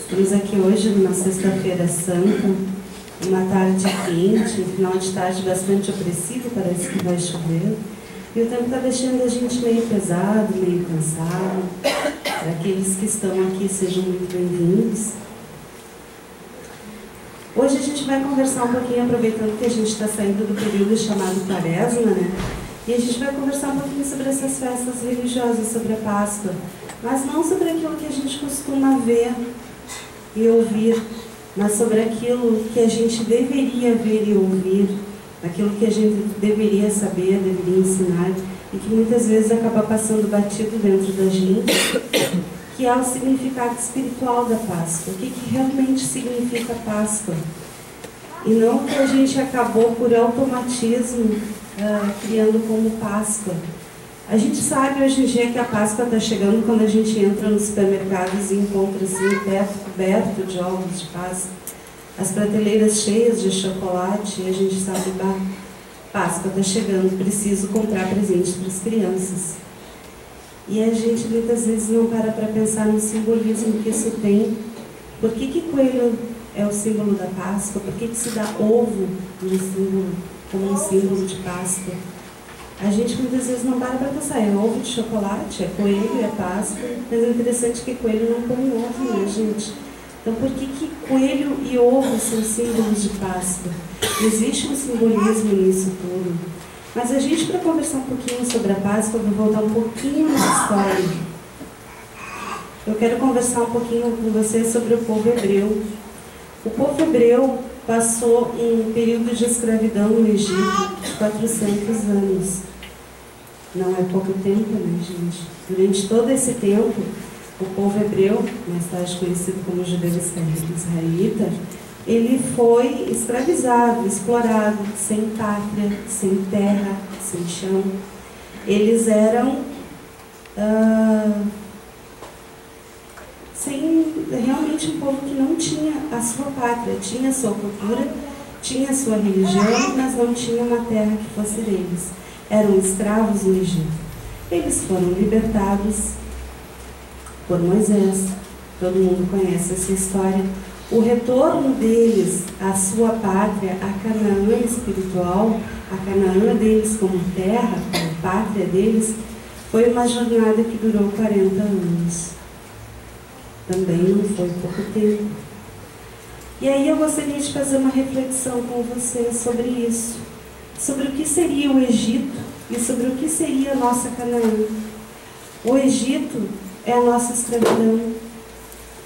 Estamos aqui hoje numa sexta-feira santa, uma tarde quente, um final de tarde bastante opressivo, parece que vai chover. E o tempo está deixando a gente meio pesado, meio cansado. Para aqueles que estão aqui, sejam muito bem-vindos. Hoje a gente vai conversar um pouquinho, aproveitando que a gente está saindo do período chamado Quaresma, né? E a gente vai conversar um pouquinho sobre essas festas religiosas, sobre a Páscoa. Mas não sobre aquilo que a gente costuma ver e ouvir, mas sobre aquilo que a gente deveria ver e ouvir, aquilo que a gente deveria saber, deveria ensinar, e que muitas vezes acaba passando batido dentro da gente, que é o significado espiritual da Páscoa. O que realmente significa Páscoa? E não que a gente acabou por automatismo criando como Páscoa. A gente sabe hoje em dia que a Páscoa está chegando quando a gente entra nos supermercados e encontra assim, o teto coberto de ovos de Páscoa, as prateleiras cheias de chocolate, e a gente sabe, Páscoa está chegando, preciso comprar presente para as crianças. E a gente muitas vezes não para pensar no simbolismo que isso tem. Por que coelho é o símbolo da Páscoa? Por que se dá ovo como um símbolo de Páscoa? A gente muitas vezes não para pensar, é ovo de chocolate, é coelho, é Páscoa, mas é interessante que coelho não põe ovo, né, gente? Então por que coelho e ovo são símbolos de Páscoa? Existe um simbolismo nisso tudo. Mas a gente, para conversar um pouquinho sobre a Páscoa, eu vou voltar um pouquinho na história. Eu quero conversar um pouquinho com vocês sobre o povo hebreu. O povo hebreu passou um período de escravidão no Egito de 400 anos. Não é pouco tempo, né, gente? Durante todo esse tempo, o povo hebreu, mais tarde conhecido como judeu israelita, ele foi escravizado, explorado, sem pátria, sem terra, sem chão. Eles eram realmente um povo que não tinha a sua pátria, tinha a sua cultura, tinha a sua religião, mas não tinha uma terra que fosse deles. Eram escravos no Egito. Eles foram libertados por Moisés. Todo mundo conhece essa história. O retorno deles à sua pátria, a Canaã espiritual, a Canaã deles como terra, como pátria deles, foi uma jornada que durou 40 anos. Também não foi pouco tempo. E aí eu gostaria de fazer uma reflexão com vocês sobre isso. Sobre o que seria o Egito e sobre o que seria a nossa Canaã. O Egito é a nossa escravidão,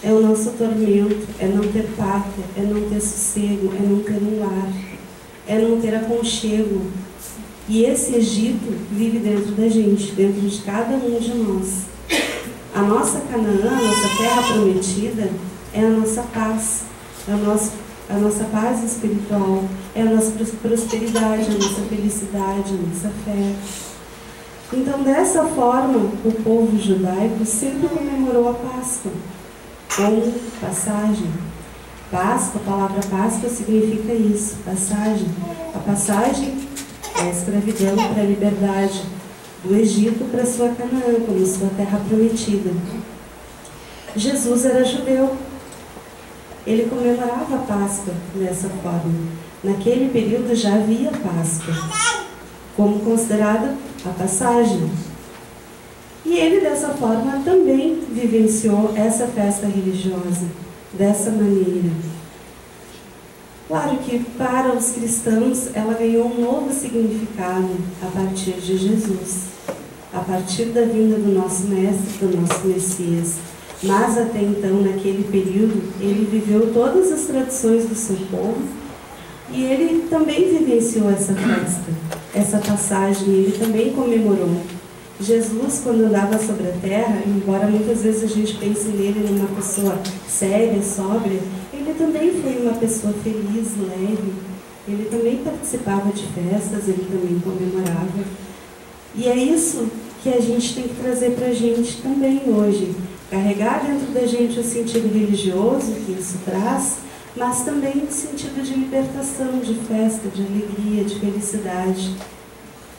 é o nosso tormento, é não ter pátria, é não ter sossego, é não ter um lar, é não ter aconchego. E esse Egito vive dentro da gente, dentro de cada um de nós. A nossa Canaã, a nossa terra prometida, é a nossa paz, é a nossa paz espiritual, é a nossa prosperidade, a nossa felicidade, a nossa fé. Então, dessa forma, o povo judaico sempre comemorou a Páscoa, como passagem. Páscoa, a palavra Páscoa significa isso, passagem. A passagem é a escravidão para a liberdade, do Egito para sua Canaã, como sua terra prometida. Jesus era judeu. Ele comemorava a Páscoa dessa forma. Naquele período já havia Páscoa, como considerada a passagem. E ele, dessa forma, também vivenciou essa festa religiosa, dessa maneira. Claro que para os cristãos ela ganhou um novo significado a partir de Jesus, a partir da vinda do nosso Mestre, do nosso Messias. Mas até então, naquele período, ele viveu todas as tradições do seu povo e ele também vivenciou essa festa, essa passagem, ele também comemorou. Jesus, quando andava sobre a terra, embora muitas vezes a gente pense nele numa pessoa séria, sóbria, ele também foi uma pessoa feliz, leve. Ele também participava de festas, ele também comemorava. E é isso que a gente tem que trazer para a gente também hoje. Carregar dentro da gente o sentido religioso que isso traz, mas também o sentido de libertação, de festa, de alegria, de felicidade,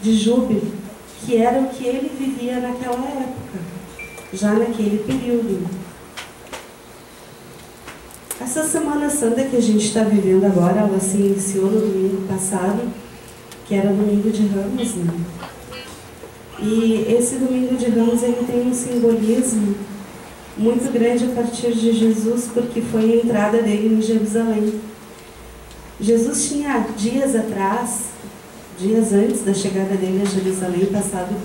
de júbilo, que era o que ele vivia naquela época, já naquele período. Essa Semana Santa que a gente está vivendo agora, ela se iniciou no domingo passado, que era domingo de Ramos, né? E esse domingo de Ramos, ele tem um simbolismo muito grande a partir de Jesus, porque foi a entrada dele em Jerusalém. Jesus tinha dias atrás, dias antes da chegada dele a Jerusalém, passado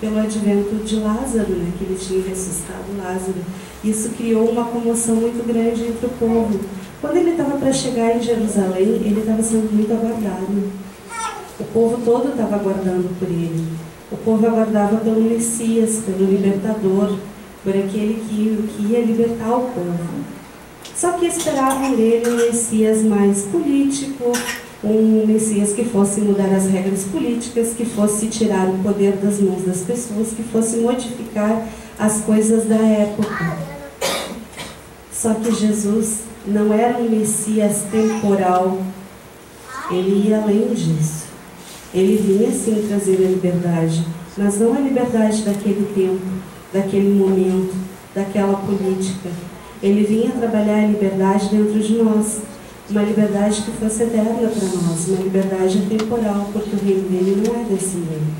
pelo advento de Lázaro, né, que ele tinha ressuscitado Lázaro. Isso criou uma comoção muito grande entre o povo. Quando ele estava para chegar em Jerusalém, ele estava sendo muito aguardado. O povo todo estava aguardando por ele. O povo aguardava pelo Messias, pelo libertador, por aquele que ia libertar o povo. Só que esperavam dele um Messias mais político, um Messias que fosse mudar as regras políticas, que fosse tirar o poder das mãos das pessoas, que fosse modificar as coisas da época. Só que Jesus não era um Messias temporal, ele ia além disso. Ele vinha sim trazer a liberdade, mas não a liberdade daquele tempo, daquele momento, daquela política. Ele vinha trabalhar a liberdade dentro de nós, uma liberdade que fosse eterna para nós, uma liberdade atemporal, porque o reino dele não é desse mundo.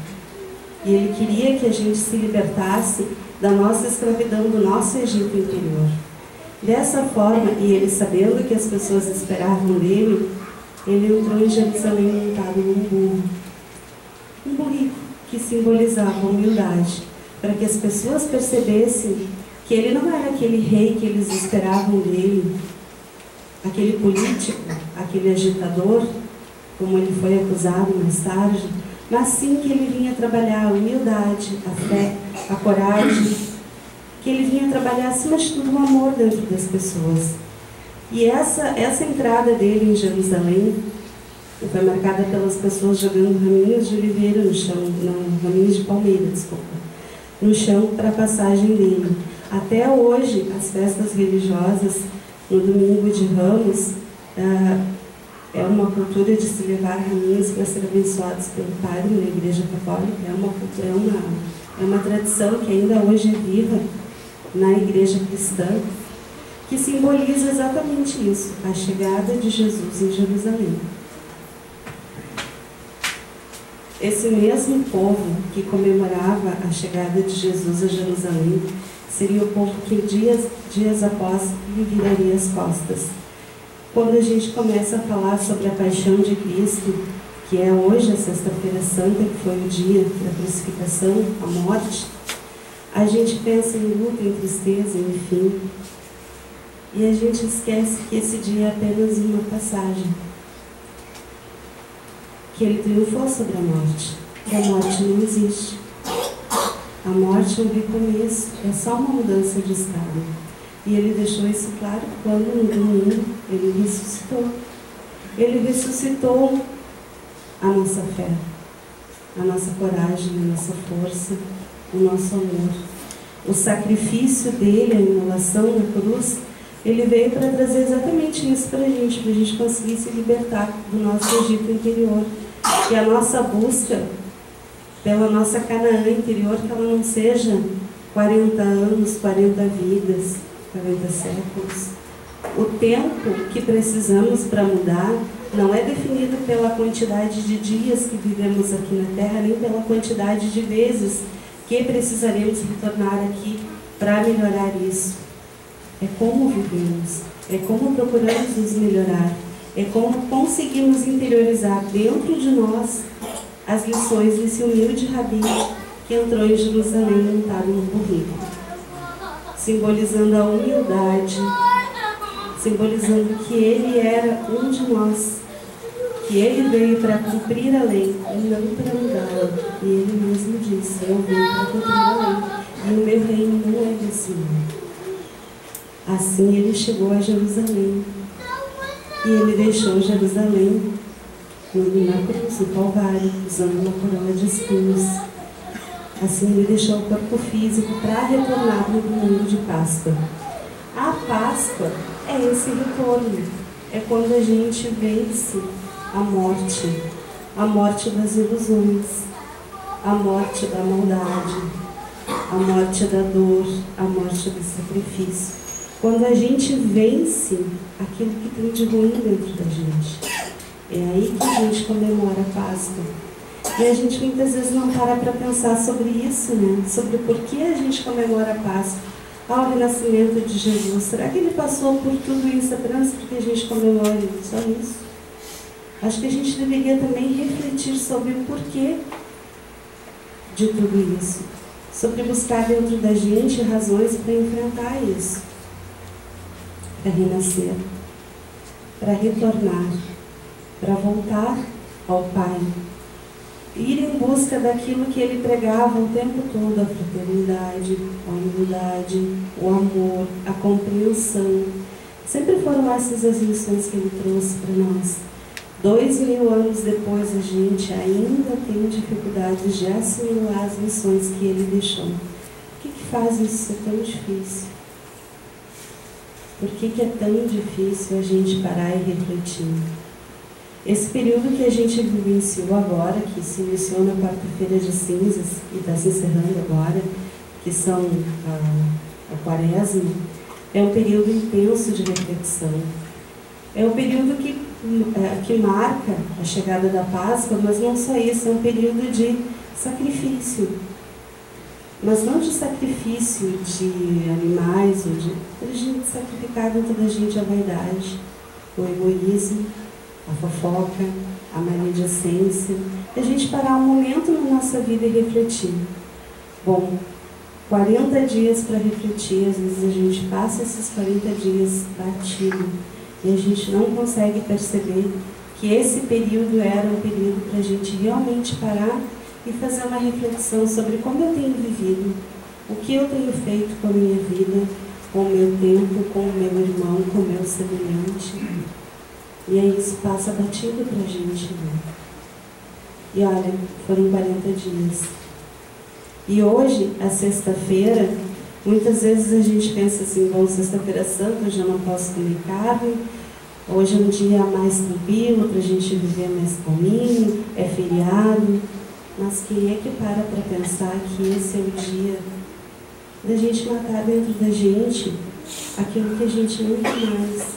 E ele queria que a gente se libertasse da nossa escravidão, do nosso Egito interior. Dessa forma, e ele sabendo que as pessoas esperavam dele, ele entrou em Jerusalém montado num burro. Um burrico que simbolizava a humildade, para que as pessoas percebessem que ele não era aquele rei que eles esperavam dele, aquele político, aquele agitador, como ele foi acusado mais tarde, mas sim que ele vinha trabalhar a humildade, a fé, a coragem, que ele vinha trabalhar acima de tudo o amor dentro das pessoas. E essa entrada dele em Jerusalém foi marcada pelas pessoas jogando raminhos de oliveira no chão, não, raminhos de palmeira, desculpa, no chão para a passagem dele. Até hoje, as festas religiosas, no domingo de Ramos, é uma cultura de se levar raminhos para ser abençoados pelo padre na Igreja Católica. É uma tradição que ainda hoje é viva na Igreja Cristã, que simboliza exatamente isso, a chegada de Jesus em Jerusalém. Esse mesmo povo que comemorava a chegada de Jesus a Jerusalém seria o povo que dias após lhe viraria as costas. Quando a gente começa a falar sobre a paixão de Cristo, que é hoje a Sexta-feira Santa, que foi o dia da crucificação, a morte, a gente pensa em luta, em tristeza, enfim. E a gente esquece que esse dia é apenas uma passagem. Que ele triunfou sobre a morte. Que a morte não existe. A morte é um recomeço, é só uma mudança de estado. E ele deixou isso claro quando no domingo ele ressuscitou. Ele ressuscitou a nossa fé, a nossa coragem, a nossa força, o nosso amor. O sacrifício dele, a imolação na cruz, ele veio para trazer exatamente isso para a gente conseguir se libertar do nosso Egito interior. E a nossa busca pela nossa Canaã interior, que ela não seja 40 anos, 40 vidas, 40 séculos. O tempo que precisamos para mudar não é definido pela quantidade de dias que vivemos aqui na Terra, nem pela quantidade de vezes que precisaremos retornar aqui para melhorar isso. É como vivemos, é como procuramos nos melhorar, é como conseguimos interiorizar dentro de nós as lições desse humilde rabi que entrou em Jerusalém montado no burrico, simbolizando a humildade, simbolizando que ele era um de nós, que ele veio para cumprir a lei e não para mudá-la. E ele mesmo disse: eu vim para cumprir a lei e o meu reino não é desse mundo. Assim ele chegou a Jerusalém e ele deixou Jerusalém na cruz, no Calvário, usando uma coroa de espinhos. Assim ele deixou o corpo físico para retornar no domingo de Páscoa. A Páscoa é esse retorno, é quando a gente vence a morte das ilusões, a morte da maldade, a morte da dor, a morte do sacrifício. Quando a gente vence aquilo que tem de ruim dentro da gente, é aí que a gente comemora a Páscoa. E a gente muitas vezes não para pensar sobre isso, né? Sobre por que a gente comemora a Páscoa. O renascimento de Jesus. Será que ele passou por tudo isso apenas porque a gente comemora só isso? Acho que a gente deveria também refletir sobre o porquê de tudo isso. Sobre buscar dentro da gente razões para enfrentar isso. Para renascer. Para retornar. Para voltar ao Pai. Ir em busca daquilo que ele pregava o tempo todo, a fraternidade, a humildade, o amor, a compreensão. Sempre foram essas as lições que ele trouxe para nós. 2000 anos depois, a gente ainda tem dificuldades de assimilar as lições que ele deixou. Por que faz isso ser tão difícil? Por que é tão difícil a gente parar e refletir? Esse período que a gente vivenciou agora, que se iniciou na quarta-feira de cinzas e está se encerrando agora, que são a quaresma, é um período intenso de reflexão. É um período que marca a chegada da Páscoa, mas não só isso, é um período de sacrifício. Mas não de sacrifício de animais, ou de gente sacrificar dentro da gente a vaidade, o egoísmo, a fofoca, a maledicência, e a gente parar um momento na nossa vida e refletir. Bom, 40 dias para refletir, às vezes a gente passa esses 40 dias batido e a gente não consegue perceber que esse período era um período para a gente realmente parar e fazer uma reflexão sobre como eu tenho vivido, o que eu tenho feito com a minha vida, com o meu tempo, com o meu irmão, com o meu semelhante. E aí isso passa batido para a gente, né? E olha, foram 40 dias. E hoje, a sexta-feira, muitas vezes a gente pensa assim, bom, sexta-feira santa, hoje eu não posso comer carne, hoje é um dia mais tranquilo para a gente viver mais calminho, é feriado. Mas quem é que para pensar que esse é o dia da gente matar dentro da gente aquilo que a gente não quer mais?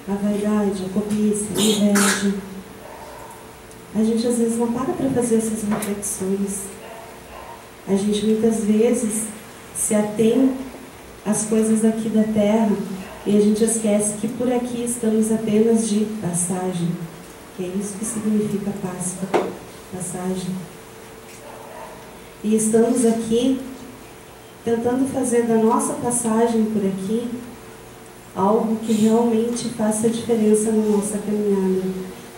A vaidade, a cobiça, a inveja. A gente às vezes não para fazer essas reflexões. A gente muitas vezes se atém às coisas aqui da terra e a gente esquece que por aqui estamos apenas de passagem. Que é isso que significa Páscoa, passagem. E estamos aqui tentando fazer da nossa passagem por aqui algo que realmente faça diferença na nossa caminhada.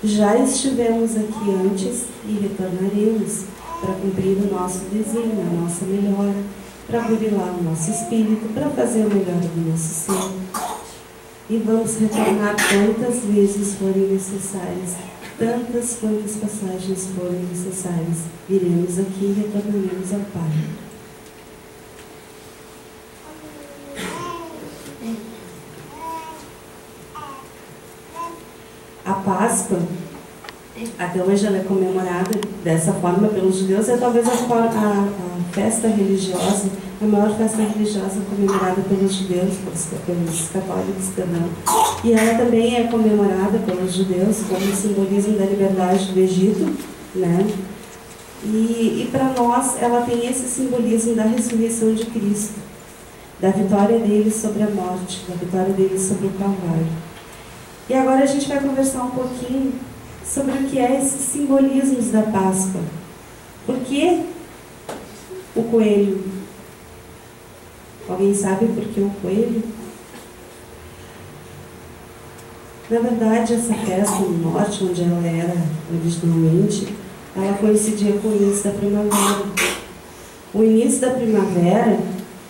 Já estivemos aqui antes e retornaremos para cumprir o nosso desenho, a nossa melhora, para burilar o nosso espírito, para fazer a melhora do nosso ser. E vamos retornar quantas vezes forem necessárias, tantas quantas passagens forem necessárias. Iremos aqui e retornaremos ao Pai. A Páscoa, até hoje ela é comemorada dessa forma pelos judeus, é talvez a festa religiosa, a maior festa religiosa comemorada pelos judeus, pelos católicos, perdão. E ela também é comemorada pelos judeus como simbolismo da liberdade do Egito, né? E para nós ela tem esse simbolismo da ressurreição de Cristo, da vitória dele sobre a morte, da vitória dele sobre o Calvário. E agora a gente vai conversar um pouquinho sobre o que é esses simbolismos da Páscoa. Por que o coelho? Alguém sabe por que o coelho? Na verdade, essa festa no norte, onde ela era originalmente, ela coincidia com o início da primavera. O início da primavera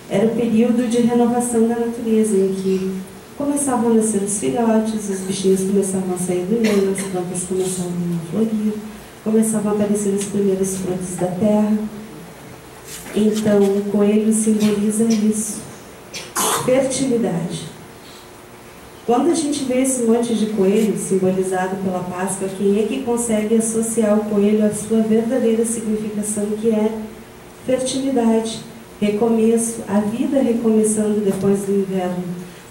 era o período de renovação da natureza, em que começavam a nascer os filhotes, os bichinhos começavam a sair do ninho, as plantas começavam a florir, começavam a aparecer os primeiros frutos da terra. Então, o coelho simboliza isso, fertilidade. Quando a gente vê esse monte de coelho simbolizado pela Páscoa, quem é que consegue associar o coelho à sua verdadeira significação, que é fertilidade? recomeço, a vida recomeçando depois do inverno.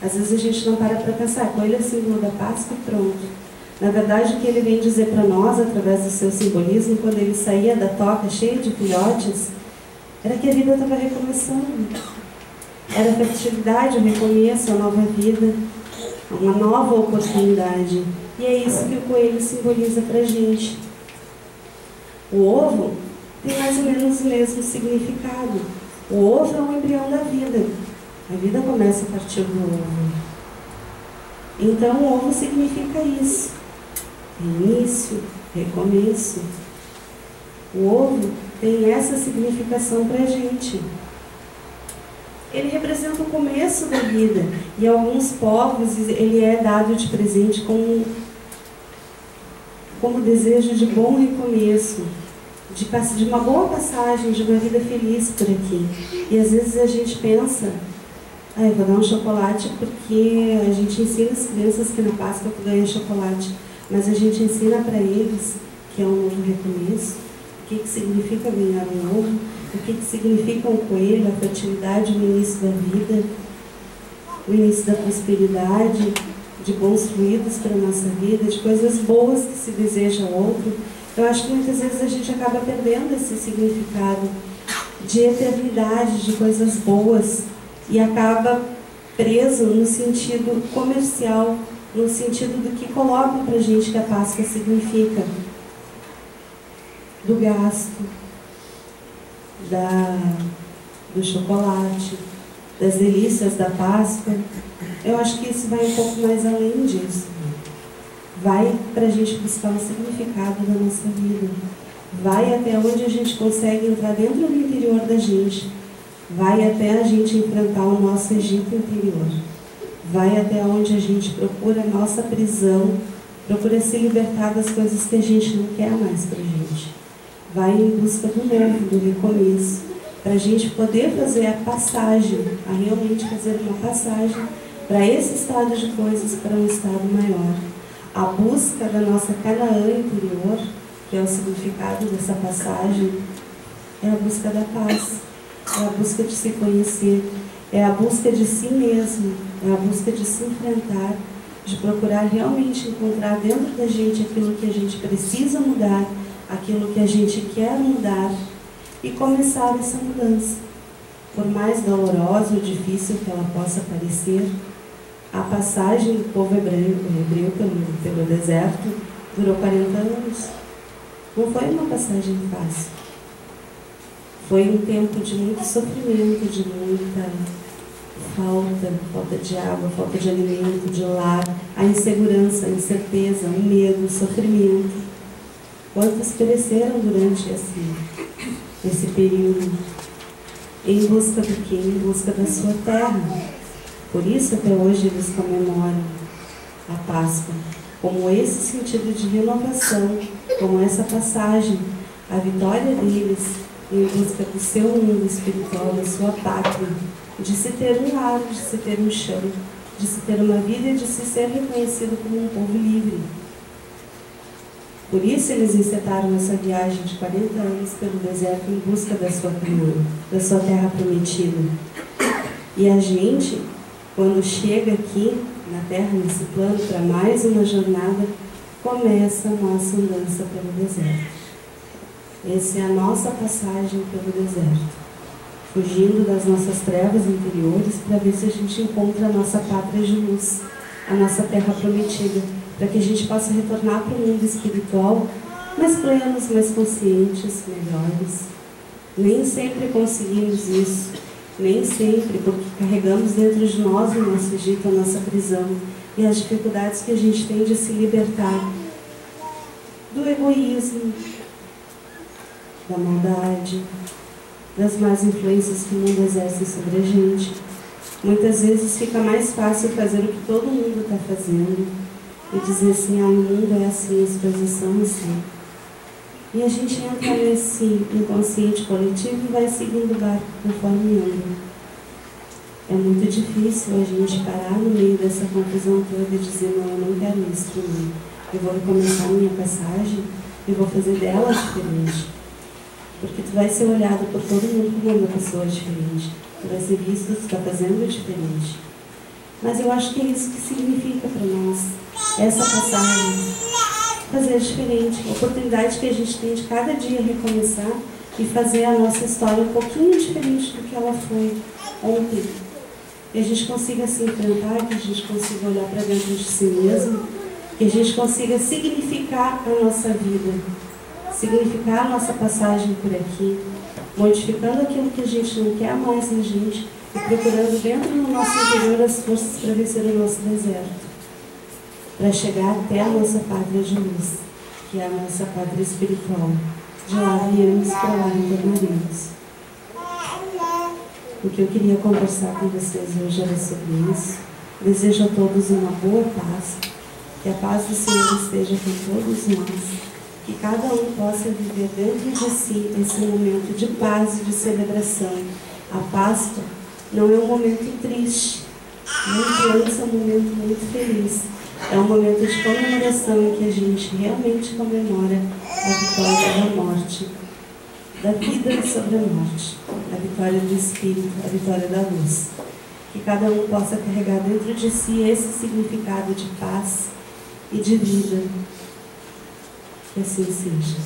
Às vezes a gente não para pensar, coelho é símbolo da Páscoa e pronto. Na verdade, o que ele vem dizer para nós, através do seu simbolismo, quando ele saía da toca cheio de filhotes, era que a vida estava recomeçando. Era a fertilidade, o recomeço, a nova vida, uma nova oportunidade. E é isso que o coelho simboliza para a gente. O ovo tem mais ou menos o mesmo significado. O ovo é o embrião da vida. A vida começa a partir do ovo. Então, o ovo significa isso. Início, recomeço. O ovo tem essa significação para a gente. Ele representa o começo da vida. E a alguns povos ele é dado de presente como desejo de bom recomeço, de uma boa passagem, de uma vida feliz por aqui. E às vezes a gente pensa, eu vou dar um chocolate porque a gente ensina as crianças que na Páscoa tu ganha chocolate, mas a gente ensina para eles que é um novo recomeço, o que significa ganhar um novo, o que significa um coelho, a fertilidade, o início da vida, o início da prosperidade, de bons fluidos para a nossa vida, de coisas boas que se deseja ao outro. Eu acho que muitas vezes a gente acaba perdendo esse significado de eternidade, de coisas boas, e acaba preso no sentido comercial, no sentido do que colocam para a gente que a Páscoa significa. Do gasto, do chocolate, das delícias da Páscoa. Eu acho que isso vai um pouco mais além disso. Vai para a gente buscar um significado da nossa vida. Vai até onde a gente consegue entrar dentro do interior da gente. Vai até a gente enfrentar o nosso Egito interior. Vai até onde a gente procura a nossa prisão, procura se libertar das coisas que a gente não quer mais para a gente. Vai em busca do novo, do recomeço, para a gente poder fazer a passagem, a realmente fazer uma passagem para esse estado de coisas, para um estado maior. A busca da nossa Canaã interior, que é o significado dessa passagem, é a busca da paz, é a busca de se conhecer, é a busca de si mesmo, é a busca de se enfrentar, de procurar realmente encontrar dentro da gente aquilo que a gente precisa mudar, aquilo que a gente quer mudar e começar essa mudança. Por mais dolorosa ou difícil que ela possa parecer, a passagem do povo hebreu pelo deserto durou 40 anos. Não foi uma passagem fácil. Foi um tempo de muito sofrimento, de muita falta de água, falta de alimento, de lar, a insegurança, a incerteza, o medo, o sofrimento. Quantos pereceram durante esse período? Em busca do quê? Em busca da sua terra. Por isso, até hoje, eles comemoram a Páscoa, como esse sentido de renovação, como essa passagem, a vitória deles em busca do seu mundo espiritual, da sua pátria, de se ter um lar, de se ter um chão, de se ter uma vida e de se ser reconhecido como um povo livre. Por isso eles encetaram essa viagem de 40 anos pelo deserto em busca da sua Canaã, da sua terra prometida. E a gente, quando chega aqui na Terra, nesse plano, para mais uma jornada, começa a nossa andança pelo deserto. Essa é a nossa passagem pelo deserto, fugindo das nossas trevas interiores para ver se a gente encontra a nossa pátria de luz, a nossa terra prometida, para que a gente possa retornar para o mundo espiritual mais plenos, mais conscientes, melhores. Nem sempre conseguimos isso, nem sempre, porque carregamos dentro de nós o nosso Egito, a nossa prisão, e as dificuldades que a gente tem de se libertar do egoísmo, da maldade, das más influências que o mundo exerce sobre a gente. Muitas vezes fica mais fácil fazer o que todo mundo está fazendo e dizer assim, o mundo é assim, as coisas são assim. E a gente entra nesse inconsciente coletivo e vai seguindo o barco conforme anda. É muito difícil a gente parar no meio dessa confusão toda e dizer, não, eu não quero isso para mim. Eu vou recomeçar a minha passagem e vou fazer dela diferente. Porque tu vai ser olhado por todo mundo como uma pessoa diferente. Tu vai ser visto, tu está fazendo diferente. Mas eu acho que é isso que significa para nós, essa passagem. Fazer diferente, a oportunidade que a gente tem de cada dia recomeçar e fazer a nossa história um pouquinho diferente do que ela foi ontem. Que a gente consiga se enfrentar, que a gente consiga olhar para dentro de si mesmo, que a gente consiga significar a nossa vida, significar a nossa passagem por aqui, modificando aquilo que a gente não quer mais na gente e procurando dentro do nosso interior as forças para vencer o nosso deserto, para chegar até a nossa pátria de luz, que é a nossa pátria espiritual. De lá viemos, para lá retornaremos. O que eu queria conversar com vocês hoje era sobre isso. Desejo a todos uma boa paz, que a paz do Senhor esteja com todos nós, que cada um possa viver dentro de si esse momento de paz e de celebração. A Páscoa não é um momento triste, muito antes é um momento muito feliz. É um momento de comemoração em que a gente realmente comemora a vitória da morte, da vida sobre a morte, a vitória do Espírito, a vitória da luz. Que cada um possa carregar dentro de si esse significado de paz e de vida. Que assim seja.